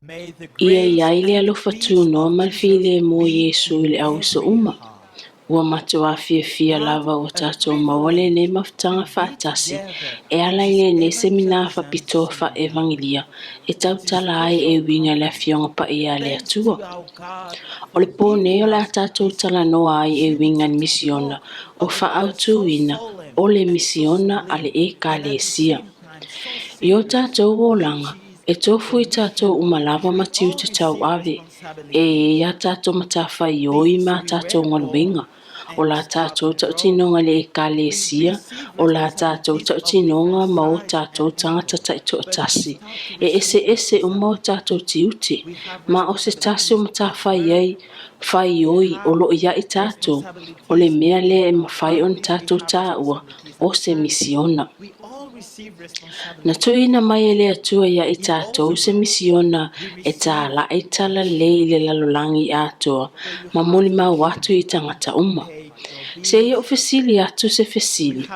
Ia iai alofa tūnoa ma le file mo Iesu i le auso uma. Ua matua fia lava o tatou maua lenei mafutaga faatasi e ala i lenei semina faapitoa faevangelia e tautala ai e uiga i le afioga paia a le atua. O le ponei o le a tatou talanoa ai e uiga ni misiona o faautuuina o le misiona a le ekalesia. I o tatou olaga e tofu i tatou uma lava ma tiu te tau ave e ia tatou matawhai oi ma tatou ngaluenga. O la tatou tautinonga le ekalesia, o la tatou tautinonga ma o tatou tangata taito atasi. E ese uma o tatou tiuti, ma o se tasi o matawhai ei whai oi o lo ia i tatou, o le mea le e mawhai on tatou taua o se misiona. Na tuina mai ele atua ia i tatou se misiona e tala e tala le i le lalolangi atua, ma moli mau atu i tangata uma. Se ia o fesili atu se fesili.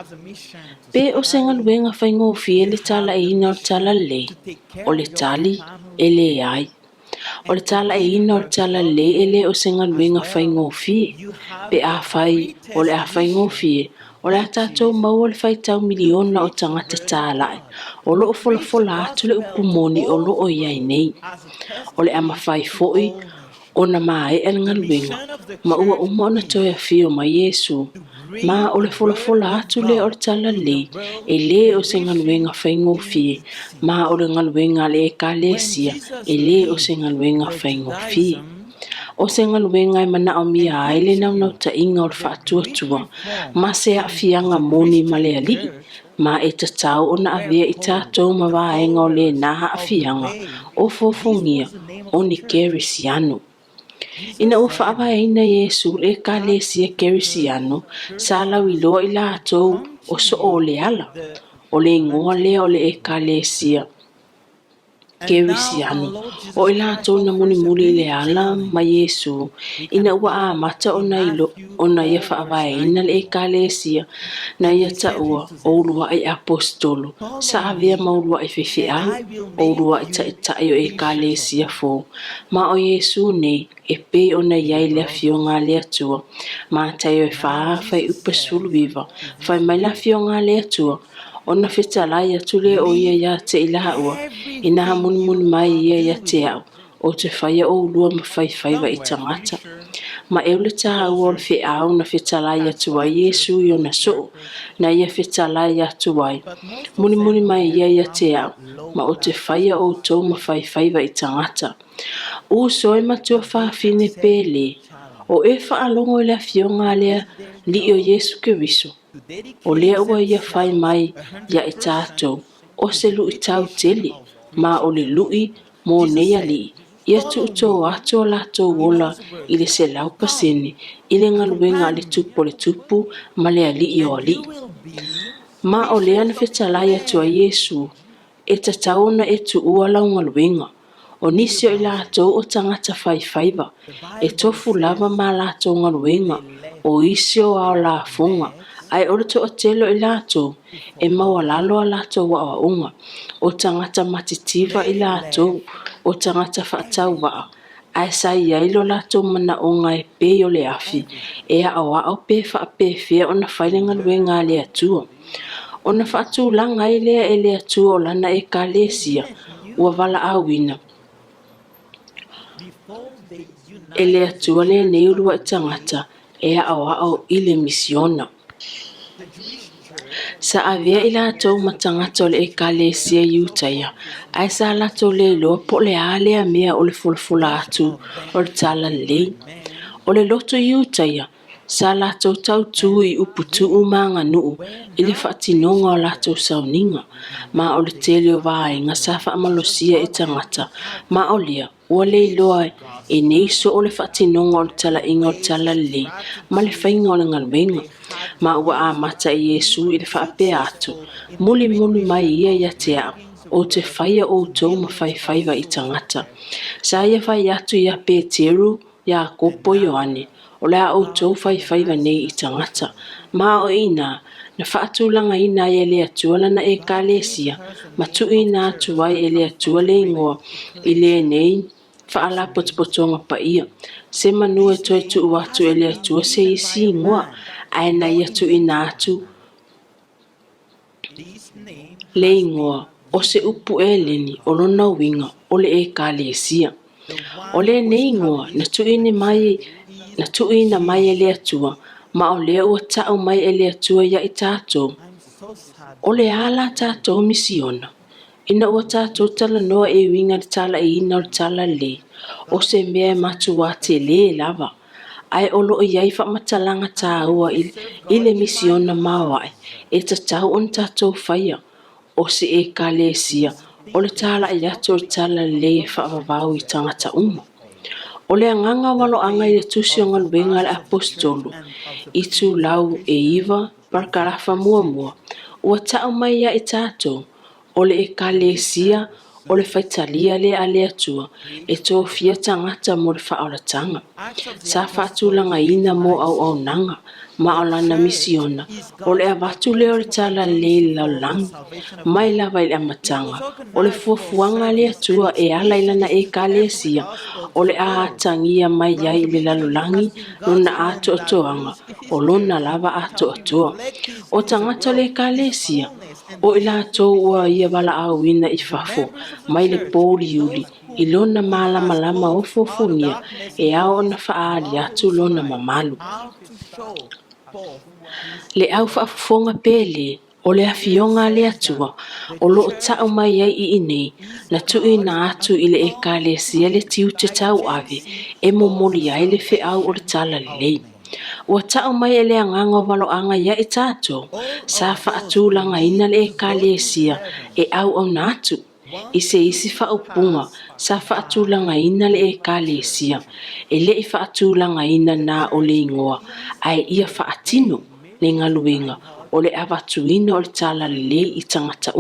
Pe o se ngaluenga whaingofi e le tala e ina o tala le, o le tali e le ai. O le tala e ina o tala le ele o se ngaluenga whaingofi, pe a whai o le a whaingofi e, o le atatou maua le whaitau miliona o tangata tālai, o lo o fola atu le upumoni o lo o iai nei. O le ama whai foi, o na mai el ngaluenga, ma ua uma o na toi a fio ma Yesu, ma o le fola atu le o le tala le, e le o se ngaluenga whaingofi, ma o le ngaluenga le ekalesia, e le o se ngaluenga whaingofi. O se ngaluenga e mana o mia aile nau ta inga o le whaatuatua, ma se a fianga moni ma le ali, ma e tatau o na avea i tātou ma waenga o le naha a fianga, o fofongia, o ni kerisiano. Ina ua whaawaina Yesu le kalesia kerisiano, sa lau i loa i lātou o so o le ala, o le ngoa lea o le kalesia kerisiano, o i lātou na muli le ala ma Yesu, ina ua a mata o na ilo, o na ia whaawaina le kalesia, na ia taua o urua i apostolo, sa avea maurua i whiwhi au, o urua i tai o kalesia fo, ma o Yesu nei, e pe o na iai le fionga le atua, ma tai o whai upasulu viva, whai mai la fionga le atua, o na whetalai atu le o ia te ilaha ua, ina ha muni mai ia te au, o te whaia o urua ma whaiwa i tangata. Ma e ule taha ua o le whi au na whetalai atu ai Yesu i o na so, na ia whetalai atu ai, muni mai ia te au, ma o te whaia o tau ma whaiwa i tangata. U soe matua whaafine pele, o e whaalongo i la fionga lea li o Yesu Keriso. O lea ua ia whai mai ia e tātou, o se lui tau tele, ma o le lui mō neia li, ia tuuto ato la tō wola i le se lau pasene, i le ngaluenga le tupu, ma lea li i o li. Ma o lea na whetalai atua Yesu, e tatauna e tu ua lau ngaluenga, o nisio i lātou o tangata whaiwhaiva, e tofu lava ma lātou ngaluenga, o isio ao la funga, ai ora to atelo i lātou, e maua lalo a lātou wa unga, o tangata matitiva i lātou, o tangata whaatau waa, ai sai ailo lātou mana o ngai pe o le afi, e a awa au pe whaape fea o na whailenga luenga le atua. O na whaatu langa i lea e le atua o lana e kalesia, ua wala awina. E le atua le neurua i tangata, e a awa au i le misiona. Sa avea i lātou matangata o le ekalesia iutaia, ai sa lātou le loa po le alea mea o le fulfula atu o le tala lei. O le loto iutaia, sa lātou tautu i uputu umanga nuu i le whaatinonga o lātou sauninga, ma o le tele o vaenga sa whaamalosia i tangata, ma o lea ua le loa e neiso o le whaatinonga o le tala inga o le tala lei, ma le whainga o le ngaluenga. Ma ua a mata i Yesu i le whaape atu, muli mai ia te au, o te whaia o tau ma whaiwhaiwa i tangata. Sa ia whai atu ia Peteru, ia kopo Ioane, o lea o tau whaiwhaiwa nei i tangata. Ma o ina, Na whaatulanga ina e le atua lana e kalesia, matui na atua e le atua le ingoa i le nei whaala potopotonga pa ia. Se manu e toi tu watu e le atua se isi ingoa, aina ia tu ina atu le ingoa o se upu e leni o lona winga o le e kalesia. O le nei ingoa na tui na mai e le atua, ma o lea ua tau mai e le atua ia i tātou. O le ala tātou misiona. Ina ua tātou tala noa e winga le tala e ina o le tala le. O se mea matu wa te le lava. Ai olo i ai whamatalanga tā ua i le misiona mawai. E ta tau on tātou whaia. O se e ka le sia. O le tala i ato o le tala le e whaavavau i tangata uma. O le anganga walo anga i le tusi o ngaluenga le apostolu. I tu lau e iwa parkarafa mua mua. Ua tau mai ia i tātou. O le e ka le sia, o le whaitalia le ale atua. E tō fia tangata mo le whaoratanga. Sa whaatulanga ina mo au nanga. Ma o lana misiona. O le avatu le o le tala le laulangi. Mai lava i le amatanga. O le fuafuanga le atua e ala ilana e ka le sia. O le aatangia mai iai le lalulangi. Lona ato atoanga. O lona lava ato atoa. O tangata le ka le sia. O ila ato ua ia wala au ina i fafo. Mai le pōri uli. I lona malama lama o fofonia. E ao na faali atu lona mamalu. Le au whaafonga pele, o le awhionga le atua, o lo tau mai ai i inei, na tui na atu i le eka le sia le tiu te tau ave, e momoli ai le whi au o le tala lei. Ua tau mai e le anganga walo anga ia i tātou, sa whaatulanga ina le eka le sia, e au au na atu. I se isi whaupunga, sa whaatulanga ina le eka le sia, e le i whaatulanga ina na o le ingoa, ai ia whaatino le ngaluenga, o le awatuina o le tala le i tangata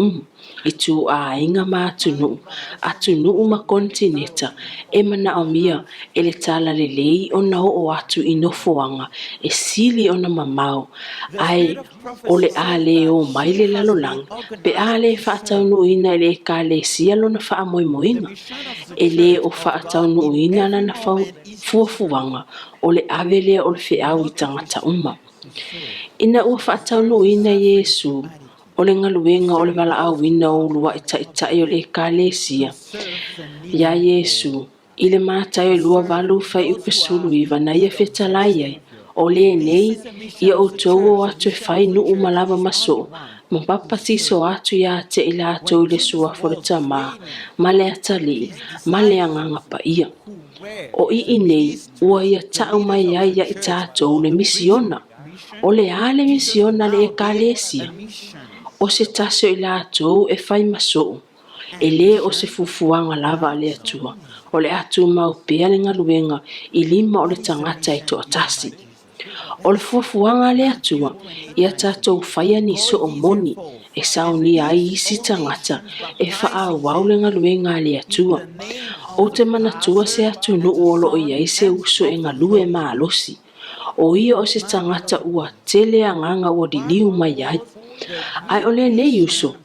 I tu a inga ma atunu ma kontineta, e mana o mia, e le tala le lei o na o atu i nofoanga, e sili o na mamau, ai o le a le o mai le lalolang, pe a le whaataunu ina e le ka le sialo na wha moi moinga, e le o whaataunu ina na fuafuanga, o le avele o le whiau i tangata Ina ua whaataunu ina Yesu, o le ngaluenga o le wala au ina o lua ita o le kalesia. Ya Yesu, i le mātai o lua walu whai upe sulu iwa na ia whetalai ai. O le nei, ia o tau o atu e whai nu umalava maso. Ma papati so atu ia te ila atu i le sua foreta ma le atali, ma le anganga pa ia. O i nei, ua ia tau mai ai ia i tātou le misiona. O le ale misiona le e kalesia. O se tasio i lātou e whai maso. E le o se fufuanga lava le atua. O le atu mau pea le ngaluenga i lima o le tangata i toa tasi. O le fufuanga le atua, ia tātou whaia ni so o moni. E sauni ai isi tangata e wha wau le ngaluenga le atua. O te manatua se atu no olo i ai se uso e ngalue maa losi. O ia o se tangata ua tele anganga ua di liu mai ai. Ai ole ne yuso,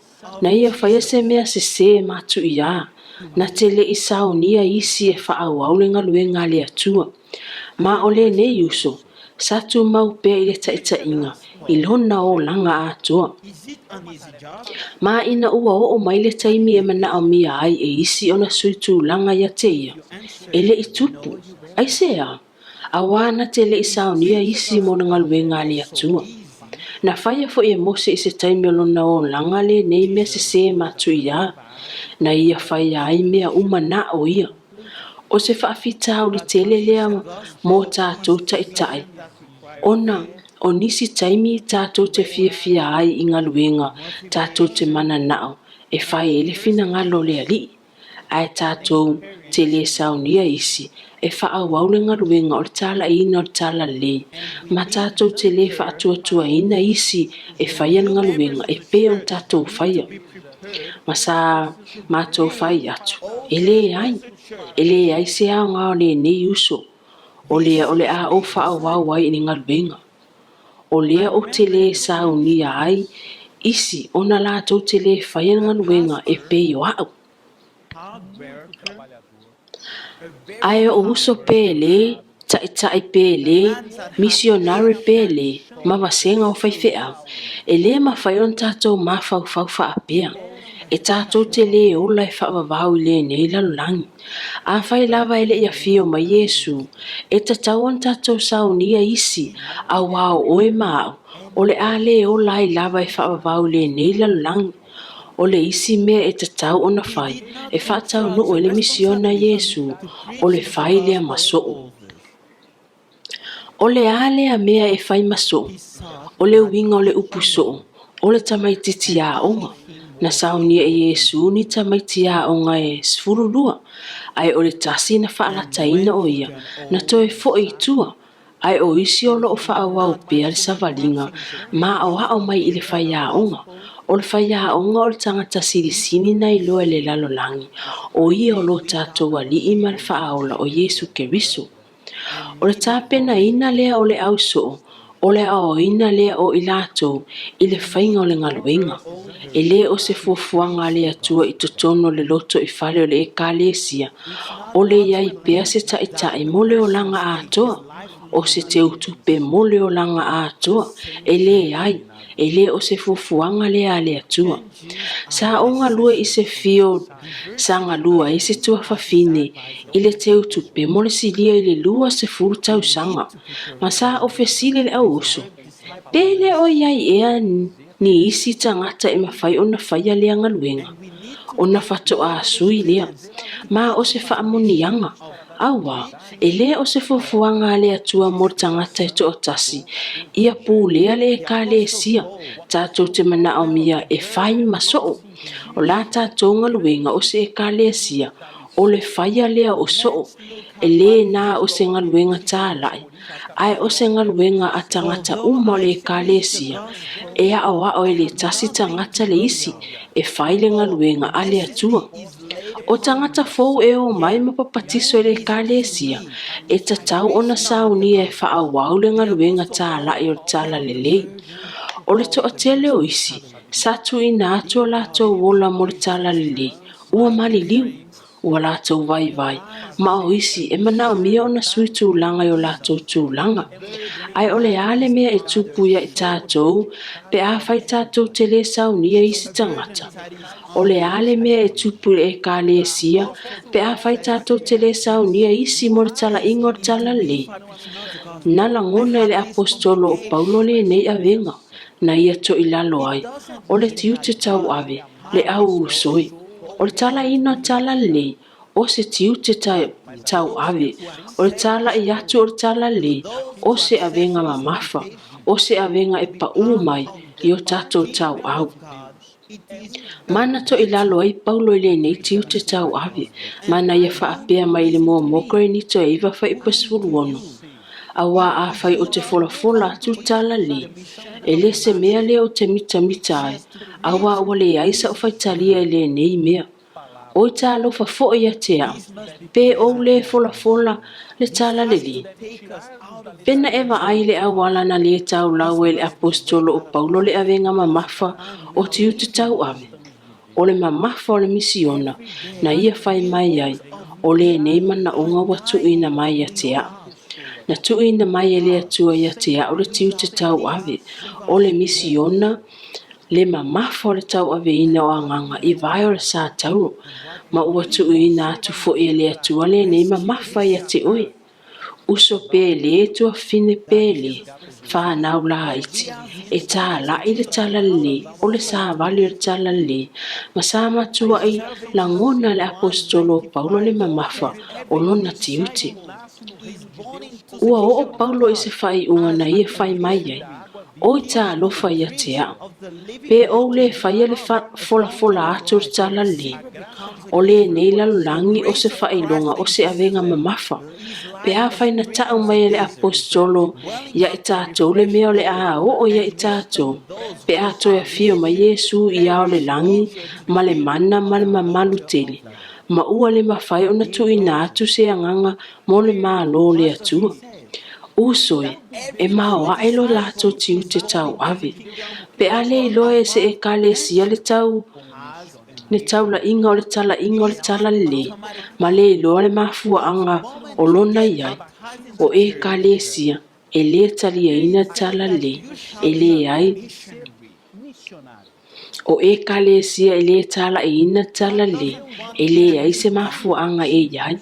na ia whaia se mea se matu ia, na tele i saunia isi e wha au le ngaluenga le atua. Ma ole ne yuso, satu mau pea i le taita inga, i lona o langa atua. Ma ina ua o mai le taimi e mana au mia ai e isi ona suitu langa ia te ia. Ele i tupu, ai sea, awana tele i saunia isi mo na ngaluenga le atua. Na whaia fo e mose i se taimi o lona o langa le nei mea se matu ia. Na ia whaia ai mea umana o ia. O se whaafita au li tele lea mō tātou taitai. Ona, o nisi taimi tātou te fia ai i ngaluenga, tātou te mana nao, e whai ele fina ngalo lea li. Ai tātou te le saunia isi, e whaau au le ngaluenga o le tala ina o le tala le. Ma tātou te le whaatuatua ina isi, e whaia ngaluenga, e pe on tātou whaia. Ma sa mātou whai atu, ele ai se au ngā o le ne uso, o le a o whaau au ai ni ngaluenga. o lea o te lē saunia ai isi ona latou te lē faia galuega e pei o a'u. Ae o uso pele, tai pele, misionari pele, mavasenga o faifea. E le mawhai on tātou mawhau whaapea. E tātou te le ola e whaavavau le nei lalulangi. A whai lava ele ia fio ma Yesu. E tatau on tātou saunia isi, a wao oe mao. O le a le ola i lava e whaavavau le nei lalulangi. O le isi mea e tatau ona whai, e whaatau no o le misiona Yesu, o le whai lea masoo. O le a lea mea e whai masoo, o le uinga o le upusoo, o le tamaititi a onga, na saunia e Yesu ni tamaiti a onga e sfurulua, ai o le tasi na whaalataina o ia, na toe fo i tua, ai o isi o loo whaawau pia le savalinga, ma o hao mai i le whai a onga, o le whai a onga o le tangata sirisini nei loa le lalolangi, o ia o lo tātou ali i mal whaaola o Yesu Keriso. O le tāpena ina lea o le auso, o le ao ina lea o ilato, i le whainga o le ngaluenga. E le o se fuafuanga le atua i totono le loto i whale o le ekalesia, o le iai pea se taitai mo le o langa atoa, o se te utupe mo le o langa atoa, e le ai, e le o se fuafuanga le a le atua. Sa o ngā lua i se fio, sa ngā lua i se tua whawhine, i le te utupe mo le silia i le lua se furu tau sanga. Ma sa o fesile le au uso. Pele o iai ea ni isi tangata e mawhai o na whaia lea ngaluenga. O na whato a sui lea. Ma o se whaamonianga. Awa, e le o se fuafuanga le atua mo tangata e to o tasi. Ia pū lea le ka le sia. Tātou te mana o mia e whai masoo. O la tātou ngaluenga o se e ka le sia. O le whaia lea o soo. E le na o se ngaluenga tā lai. Ai o se ngaluenga a tangata uma le ka le sia. E a o e le tasi tangata le isi. E whai le ngaluenga a le atua. O tangata fou e o mai mapapatiso e le ka le sia. E tatau ona sauni e whaawau le ngaluenga tā lai o tala le lei. O le to atele o isi. Satu ina ato lato wola mo le tala le lei. Ua mali liu. Ua lato vai. Ma o isi e mana o mia ona sui tūlanga o lato tūlanga. Ai o le ale mea e tupu ia i tātou, pe a whai tātou te le saunia isi tangata. O le ale mea e tupu e ka le sia, pe a whai tātou te le saunia isi mo le tala ingo le tala le. Nala ngona le apostolo o Paulo le nei a venga, na ia to i lalo ai, o le tiu te tau ave, le au usoi. O le tala ina tala le, o se tiu te tau ave, o le tala i atu o le tala le, o se avenga mamafa, o se avenga e pa umai, i o tatou tau au. Mana to i lalo ai Paulo le nei tiu te tau ave, mana ia whaapea mai le mua mokore ni to e iwa whai pasuru ono. Awa a whai o te fola tu tala le, e le se mea le o te mita ai, awa o le aisa o whai talia le nei mea. O i tā lofa fo ia te au, pe o le fola le tala le li. Pena ewa ai le awala na le tau lau e le apostolo o Paulo le avenga mamafa o tiu te tau ave. O le mamafa o le misiona, na ia whai mai ai, o le nei mana onga watu ina mai ia te au. Na tu ina mai e le atua ia te au le tiu te tau ave, o le misiona, le mamafa o le tau ave ina o anganga i vai o le sa tauro, ma ua tu ina atu fo e le atua le nei mamafa ia te oi. Uso pele tua fine pele, whanau la haiti, e tā la i le tala le, o le sa vali le tala le, ma sa matua ai la ngona le apostolo Paulo le mamafa o lona tiuti. Ua o Paulo i se whai unga na ia whai mai ai, o i tā lofa ia te au. Pe o le whai le fola atu le tala le, o le nei lalulangi o se whai longa o se avenga mamafa. Pe a whai na tau mai le apostolo, ia i tātou le mea le a o ia i tātou. Pe a toia fio ma Yesu i ao le langi, ma le mana ma le mamalu tele. Ma ua le mawhai o na tu ina atu se anganga mo le malo le atua. Usoi, e maua e lo lato tiu te tau ave. Pe ale i loe se e kale sia le tau la inga o le tala le, ma le i loa le mafua anga o lona iai, o e kale sia, e le tali e ina tala le, e le ai, o e kale sia e le tala e ina tala le, e le ai se mafua anga e iai,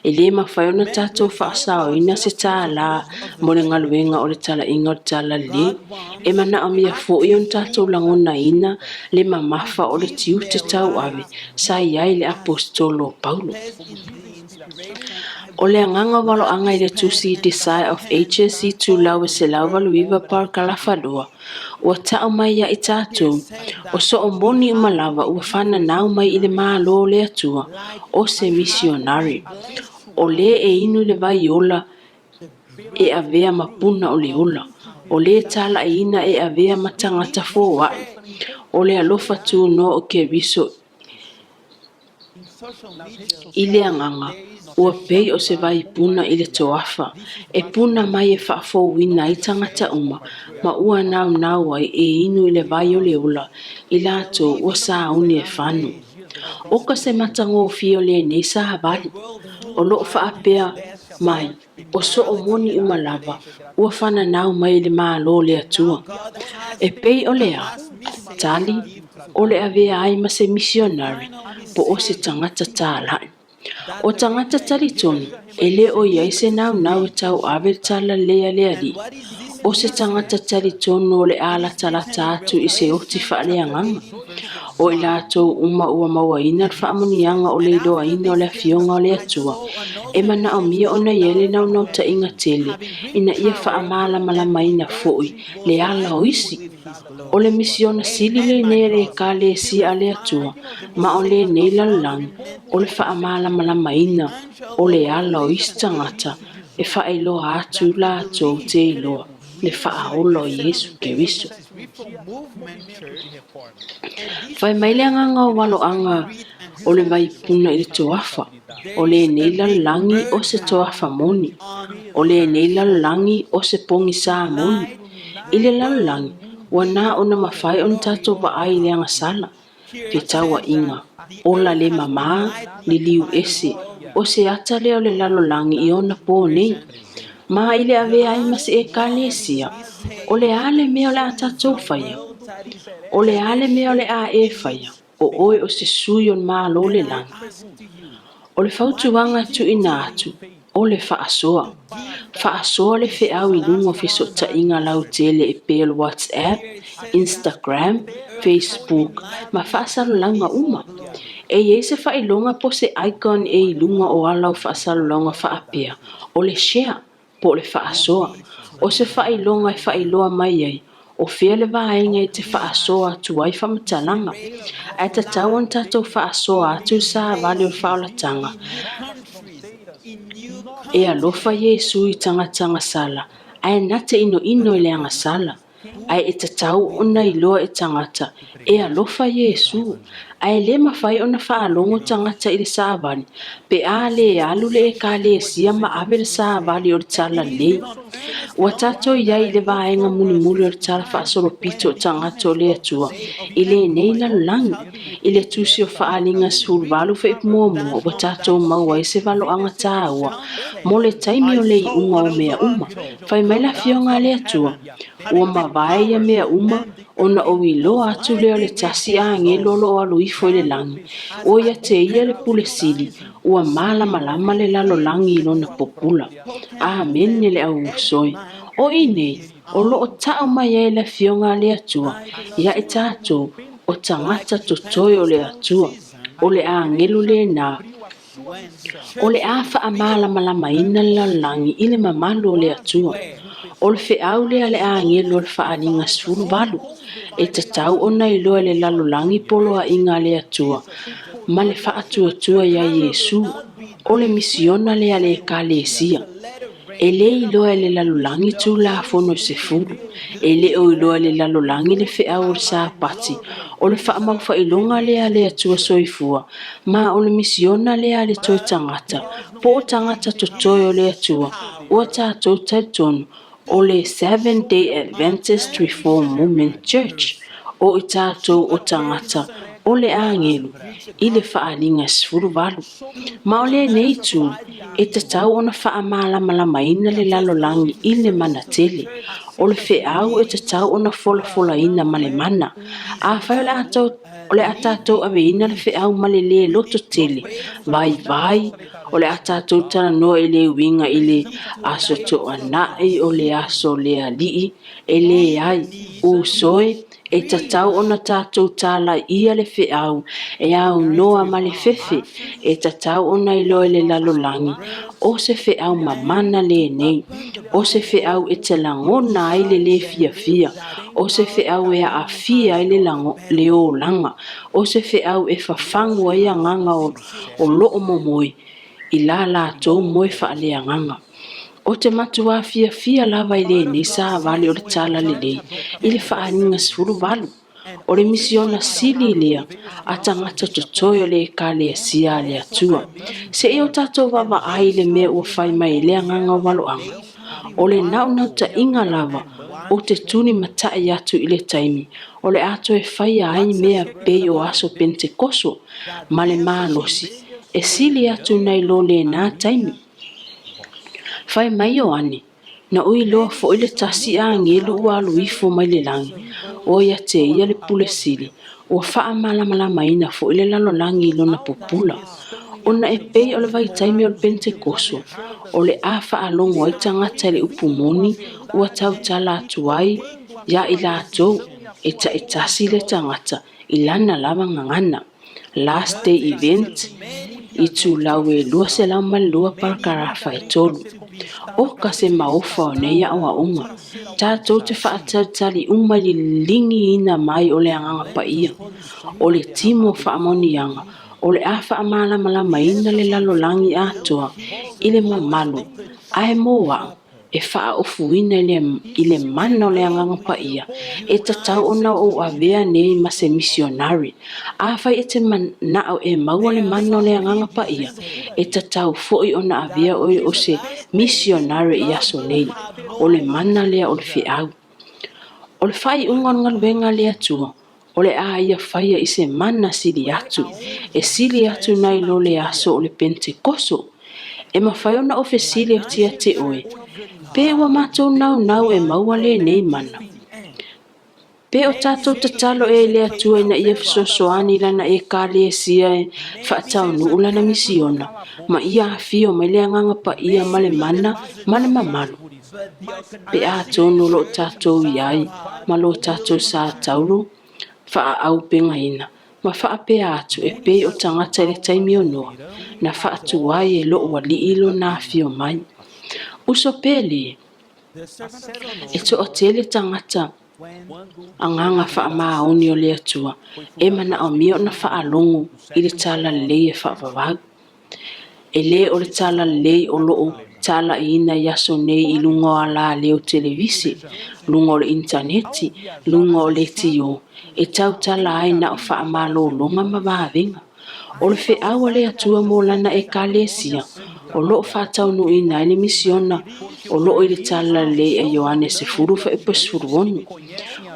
e le mawhai ona tātou whaasao ina se tāla mo le ngaluenga o le tala inga o le tala le, e mana o mia fo i on tātou langona ina le mamafa o le tiu te tau ave sa iai le apostolo Paulo. O le anganga walo anga i le tusi Desire of Ages i tu lau e se lau walu iwa par kalawhanua. Ua tau mai ia i tātou, o so o moni umalawa ua whana nau mai i le maa lo le atua o se misionari. O le e inu le vai ola e avea mapuna o le ola. O le tala e ina e avea matangata fo wai. O le alofa tu no o ke viso i le anganga. Ua pei o se vai puna i le toafa. E puna mai e whaafo wina i tangata uma. Ma ua nau ai e inu i le vai o le ola. I lato ua sa uni e whanu. Oka se matango fio le ne sa habari. O lo whaapea mai. O so o moni umalawa. Ua whana nau mai le maa lo le atua. E pei o le a. Tali. O le avea ai ma se misionari. Po o se tangata tālai. O tangata tali tonu, e le o iai se nau e tau awe tala lea li. O se tangata tali tonu o le ala tala tātu i se oti whaale anganga. O i lātou uma ua maua ina whaamonianga o le iloa ina o le fionga o le atua. E mana o mia o na iele nau ta inga tele, ina ia whaamala malama ina foi, le ala o isi. O le misiona sili le nere e ka le si a le atua, ma o le nei lalang, o le whaamala malama ina, o le ala o isi tangata, e whaeloa atu lātou te iloa, le whaaholo o Yesu Keriso. Fai mai le anga o walo anga o le vai puna i le toafa, o le nei lalangi o se toafa moni, o le nei lalangi o se pongi sa moni, i le lalangi, wana o na mawhai on tato wa ai le anga sala, pe tawa inga, o la le mama, li liu ese, o se ata leo le lalangi i ona po nei, ma i le ave ai ma se e kalesia, o le ale mea o le atatou whaia, o le ale mea o le a e whaia, o oe o se sui on maa lo le langa. O le fautuanga tu ina atu, o le whaasoa. Whaasoa le whi au i lungo fiso ta inga lau tele e pēl WhatsApp, Instagram, Facebook, ma whaasalo langa uma. E ye se whailonga po se icon e i lunga o alau whaasalo langa whaapea, o le share, po le whaasoa. O se whailonga e whailoa mai ei, o fia le vaenga e te whaasoa atu ai whamatalanga. Ai ta tauan tatou whaasoa atu sa vale o whaolatanga. E alofa Yesu i tanga sala. Ai nate ino i leanga sala. Ai e ta tau ona i loa e tangata. E alofa Yesu. Ai le mawhai ona whaalongo tangata i le saavani. Pe a le alu le e ka le sia ma awe le saavani o le tala le. Ua tato iai le vaenga muni o le tala whaasoro pito tangata o le atua. I le nei lalangi. I le tusi o whaalinga sulvalu wha ipumua mua. Ua tato maua e se valo anga tāua. Mo le taimi o le i unga o mea uma. Whai mai la fionga le atua. Ua mawai a mea uma. Ona o i loa atu leo le tasi a nge lolo o alu ifo i le langi. O ia te ia le pule sili. Ua malama le lalo langi i lona popula. Amen ne le au usoi. O inei, o lo o tau mai e le fionga le atua. Ia e tato, o tangata totoi o le atua. O le a ngelu le na. O le a wha a malama ina lalangi i le mamalo le atua. O le whiau lea le a ngelu o le wha aninga suru balu. E te tau ona i loa le lalolangi polo a inga le atua. Ma le wha atua ia Yesu. O le misiona lea le ka le sia. E le iloa le lalolangi tu la fono se fulu. E le o iloa le lalolangi le whea o le sa pati. O le wha mau wha ilonga lea le atua soifua. Ma o le misiona lea le toi tangata. Po o tangata to toi o le atua. Ua tātou taitonu o le Seventh Day Adventist Reform Movement Church. O i tātou o tangata o le angelu i le whaalinga sfuru walu. Ma o le nei tu, e te tau ona wha malama ina le lalolangi i le mana tele. O le wheau e te tau ona fola ina ma le mana. A whai o le atatou ave ina le wheau ma le loto tele. Vai, o le atatou tana noa i le winga i le aso to anai o le aso le alii. E le ai, u soe, e tatau ona tātou tāla ia le wheau, e au noa ma le fefe, e tatau ona i loe le lalolangi, o se wheau mamana le nei, o se wheau e te langona ai le fia, o se wheau e a fia i le o langa, o se wheau e whafangu ai a nganga o loo momoi, i la tō moe wha le a nganga. O te matua fia lava i le nei sa vale o le tala le lei, i le whaaninga sfuru walu. O le misiona sili lea, a tangata totoi o le ka le sia le atua. Se e o tatou wawa ai le mea ua whai mai le anganga walo anga. O le nau ta inga lava, o te tuni matai atu i le taimi, o le ato e whai ai mea pei o aso Pentekoso, ma le mālosi, e sili atu nei lo le nā taimi. Fai mai o ane, na ui loa fo ile tasi a ngelu ua alu ifo mai le langi, o ia te ia le pule sili, o faa malama ina fo ile lalo langi ilo na popula. Ona e pei o le vai taimi o le Pentekoso, o le a faa longo ai tangata le upumoni, ua tau tala atuai, ya ila atou, e tasi le tangata, ilana lava ngangana. Last day event, i tu lau e lua se lau mal lua parakarafa e tolu. O ka se maofa o nei a wa unga. Tātou te whaatari uma li lingi ina mai o le anganga pa ia. O le timo whaamoni anga. O le a whaamalama ina le lalolangi atoa. I le mamalu. Ai moa. E wha ofuina i le mana o le anganga pa ia. E tatau ona o avea nei ma se missionary. A whai e te manao e maua le mana o le anganga pa ia. E tatau foi ona avea o se missionary i aso nei. O le mana lea o le whiau. O le whai unga benga lea tua. O le a ia whaia i se mana sili atu. E sili atu nai lo le aso o le Pentekoso. E mawhai ona ofe sili o tia te oe. Pe ua mātou nau e maua le nei mana. Pe o tātou tatalo e lea tua ina ia fisosoani lana e ka lea sia e whaatau nuu lana misiona. Ma ia fio mai lea nganga pa ia male mana, male mamalu. Pe a tono lo tātou iai, ma lo tātou sa tauru, wha au penga ina. Ma wha pe atu e pe o tangata le taimi o noa, na wha atu ai e lo wali ilo na fio mai. Uso pele, e to o tele tangata, anganga wha maoni o le atua, e mana o mio na wha alongo i le tala lei e wha wawag. E le o le tala lei o loo tala ina yaso nei i lungo ala leo televisi, lungo o le interneti, lungo o le tio, e tau tala ai na o wha amalo longa mawavenga. O le whiau le atua mo lana e ka lesia, o loo whatau no ina ele misiona, o loo i le tala le e Ioane se furu fa e pasfuru onu.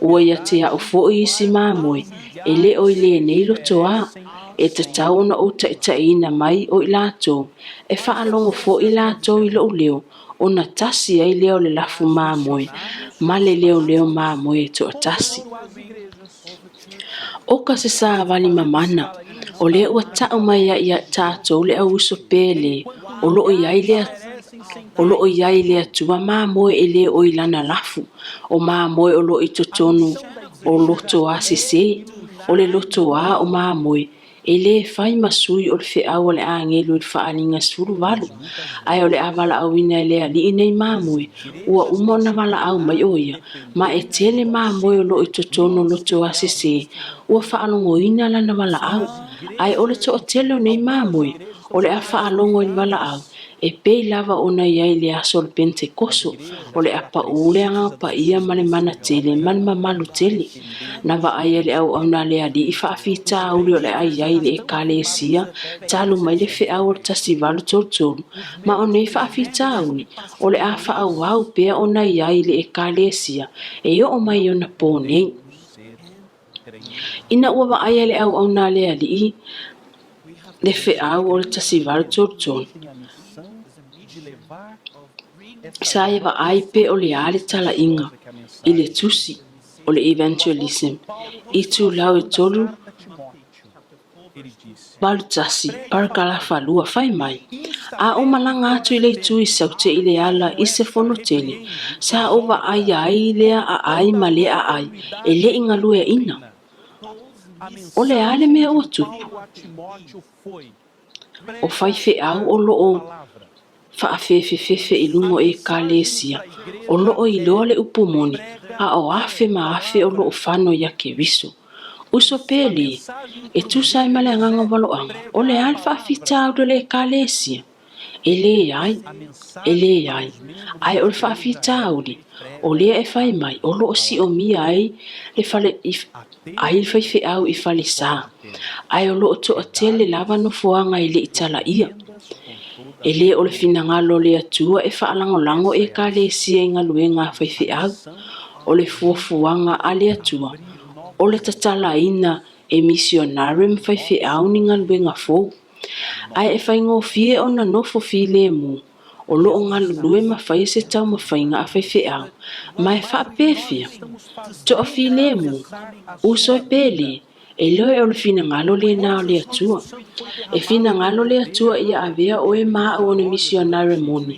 Ua ia te a o foi isi mamoe, e le o i le nei lo toa, e te tau na o ta ina mai o i lato, e whaalongo fo i lato i lo leo, o na tasi ai leo le lafu mamoe, ma le leo mamoe to a tasi. O ka se sa vali mamana, o le ua tau mai ia tātou le au uso pele, o lo o iai le atua mamoe e le o ilana lafu, o mamoe o lo i totonu, o loto a sise, o le loto a o mamoe, e le fai masui o le whiau o le angelu i le whaalinga suru walu, ai o le avala au ina e le ali nei mamoe, ua umona wala au mai oia, ma e tele mamoe o lo i totonu loto a sise, ua whaalongo ina lana wala au, ai o le to o tele o nei mamoe, o le a whaalongo i wala au, e pei lava ona iai le aso le Pentekoso o le apa ule anga pa ia male mana tele man mamalu tele na va ai le au ona le ali i faafita uli o le ai iai le ekalesia talu mai le fe au tasi valu tolu ma ona i faafita uli o le a fa au pea ona iai le ekalesia e o mai ona pone ina ua va ai le au ona le ali le fe au o le tasi valu tolu sa ia va ai pe o le ale tala inga i le tusi o le evangelism i tu lau e tolu balu tasi parakala falua fai mai a o malanga atu i le tu i saute i le ala i se fono tele sa o va ai lea a ai ma le a ai e le inga lue ina o le ale mea ua tupu o fai fe au o loo faafefefefe i lungo e kalesia o loo i loa le upumoni a o afe ma afe o loo fano ia ke viso uso peli e tu sai male anganga waloanga o le al faafita o le kalesia ele ai ai o le faafita o le e fai mai o loo si o mi ai le fale ai fai fe au i fale sa ai o loo to atele lava no foanga i le itala ia e le o le finagalo le atua e faalagolago e kalesia i galuega faifeau o le fuafuaga a le atua o le tatalaina e misionarium faifeau ni galuega fou ae e faigofie ona nofo filemu o loo galulue mafai se taumafaiga a faifeau ma e faapefea toʻafilemu uso e pele e loe o le finagalo lenā o le atua e finagalo le atua ia avea o e maʻu ona misionari moni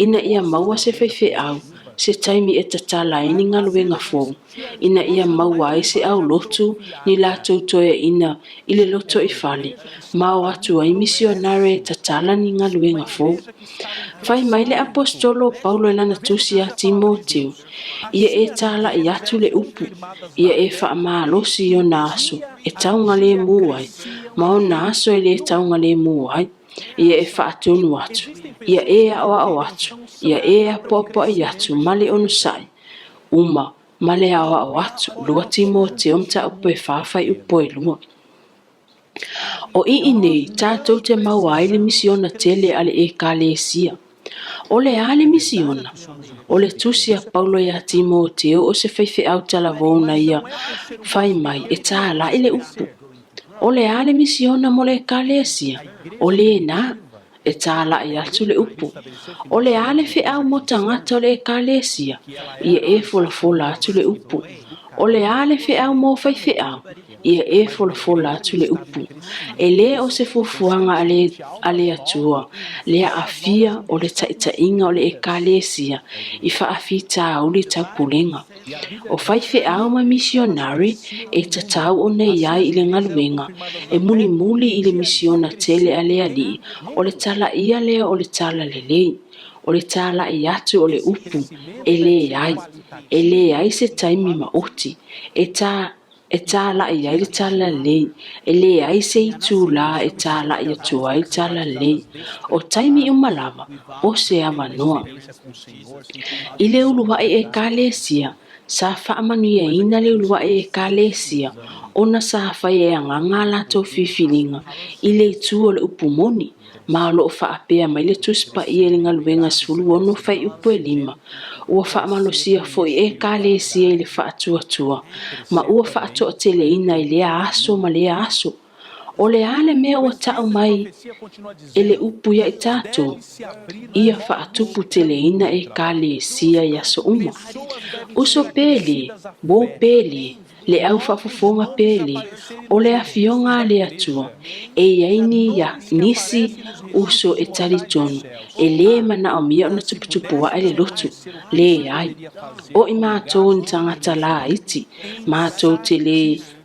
ina ia maua se faifeau se taimi e tatalaini galuega fou ina ia maua ai se aulotu ni latou toeaina i le loto i fale ma o atu ai misionari e tatala ni galuega fou fai mai le apostolo paulo e lana tusi a timoteo ia e talaʻi atu le upu ia e faamalosi i ona aso e tauga lemu ai ma ona aso e lē tauga lemu ai ia e faatonu atu ia e aʻoaʻo atu ia e apoapoaʻi atu ma le ono saʻi uma ma le aʻoaʻo atu 2 timoteo mataupu e fafai upo e 2 o ii nei tatou te maua ai le misiona tele a le ekalesia o le a le misiona o le tusi a paulo ia timoteo o se faifeau talavou na ia fai mai e tālaʻi le upu o le a le misiona mo le ekalesia o lēnā e tālaʻi atu le upu o le a le feʻau mo tagata o le ekalesia ia e folafola atu le upu o le a le feʻau mo faifeʻau ia e folafola atu le upu e lē o se fuafuaga a le atua le aʻafia o le taʻitaʻiga o le ekalesia i faafitauli taupulega o faifeʻau ma misionari e tatau ona iai i le galuega e mulimuli i le misiona tele a le alii o le talaʻia lea o le tala lelei o le talaʻi atu o le upu e lē ai se taimi maʻuti e tālaʻi ai le tala lelei e lē ai se itulā e tālaʻi atu ai le tala lelei o taimi uma lava o se avanoa i le uluaʻi ekalesia sa faamanuiaina le uluaʻi ekalesia ona sa fai e agaga a latou fifiliga i le itu o le upu moni ma o loo faapea mai le tusi paia i le galuega 10 fai upu e 5 ua faamalosia foʻi ekalesia i le faatuatua ma ua faatoʻateleina i lea aso ma lea aso o le a le mea ua taʻu mai e le upu ia i tatou ia faatupu teleina ekalesia i aso uma uso pele bo pele le au faafofoga pele o le afioga a le atua e iai ni ia nisi uso e talitonu e lē manaʻomia ona tuputupu aʻe le lotu lē ai o i matou ni tagata laiti matou te lē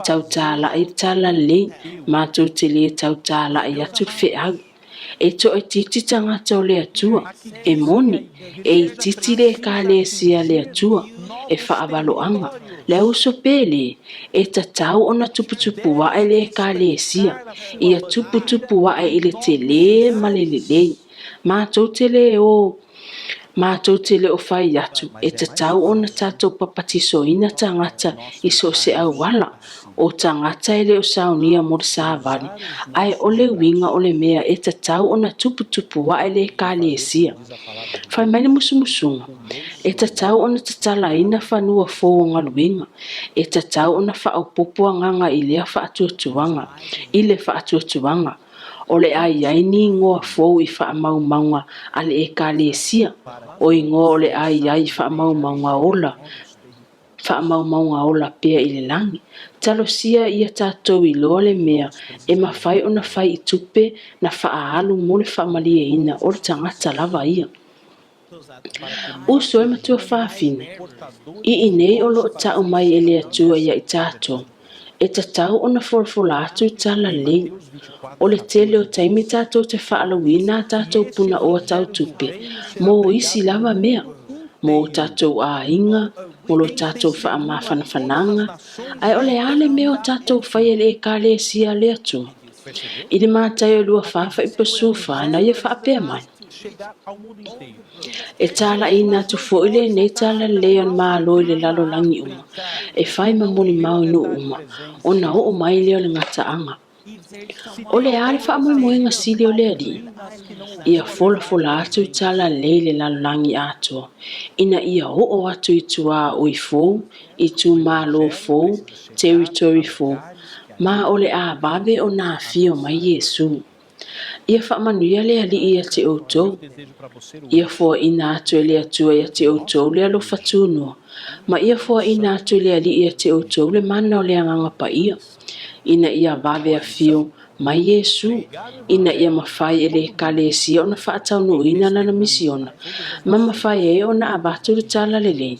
tautalaʻi le tala lelei matou te lē tautalaʻi atu le feʻau e toʻatiti tagata o le atua e moni e ititi le ekalesia le atua e faavaloaga le auso pele e tatau ona tuputupu aʻe le ekalesia ia tuputupu aʻe i le telē ma le lelei Mātou tele o Mātou tele o whai atu, e te tau o na tātou papatiso ina tangata i so se au wala, o tangata ele o saunia mo le sāwari, ai ole winga ole mea e te tau o na tupu wa ele ka le sia. Whai mai le musumusunga, e te tau o na tatala ina whanua fō ngaluinga, e te tau o na whao popua nganga i lea whaatuatuanga, i le whaatuatuanga, o le ai ni ngoa fōu i wha mau maunga ale e ka le sia, o i ngoa o le ai wha mau maunga ola, wha mau maunga ola pea i le langi. Talo sia ia tātou i loa le mea, e mawhai o na whai i tupe na wha ahalu mo le wha malia ina o le tangata lava ia. Uso e matua whawhine, i nei o lo tau mai e lea tua ia i tātou. E ta tau o na forfola atu i tala lei. O le tele o taimi tātou te whaalawina tātou puna o tau tupe. Mō isi lava mea. Mō tātou a inga, mō lo tātou wha ma whanawhananga. Ai o le ale mea o tātou whai ele e ka le sia le atu. I le mātai o lua whawha i pasu whana i wha apea mai. E tala ina tu fo ile nei tala leon ma lo ile lalo langi uma. E whai mamoni mau inu uma. O na o mai leo le ngata anga. O le are wha mo moenga sili o le ali. Ia fola atu i tala leile lalo langi atua. Ina ia o atu i tua o i fōu, i tu ma lo fōu, territory fōu. Ma o le a babe o na fio mai Yesu. Ia whaamanuia lea li ia te outou. Ia fua ina atu e lea tua ia te outou lea lo whatunoa. Ma ia fua ina atu e lea li ia te outou le mana o lea nganga pa ia. Ina ia vawe a fio mai Yesu. Ina ia mawhai e le kale sia o na whaatau no ina na misiona. Ma mawhai e o na abatu le tala le lei.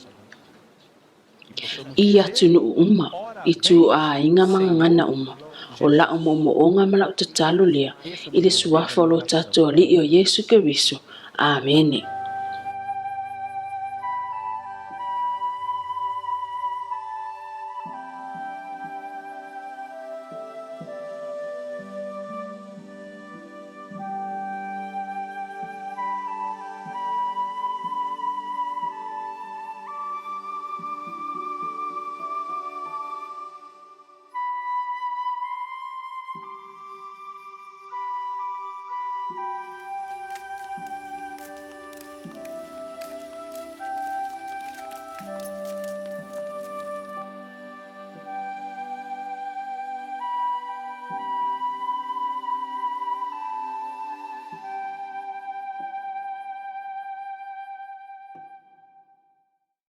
Ia tu no uma. I tu a inga mga ngana uma. O la mo o nga mala o te talo lea. I le suafa o lo tato li o Yesu Keriso. Amen.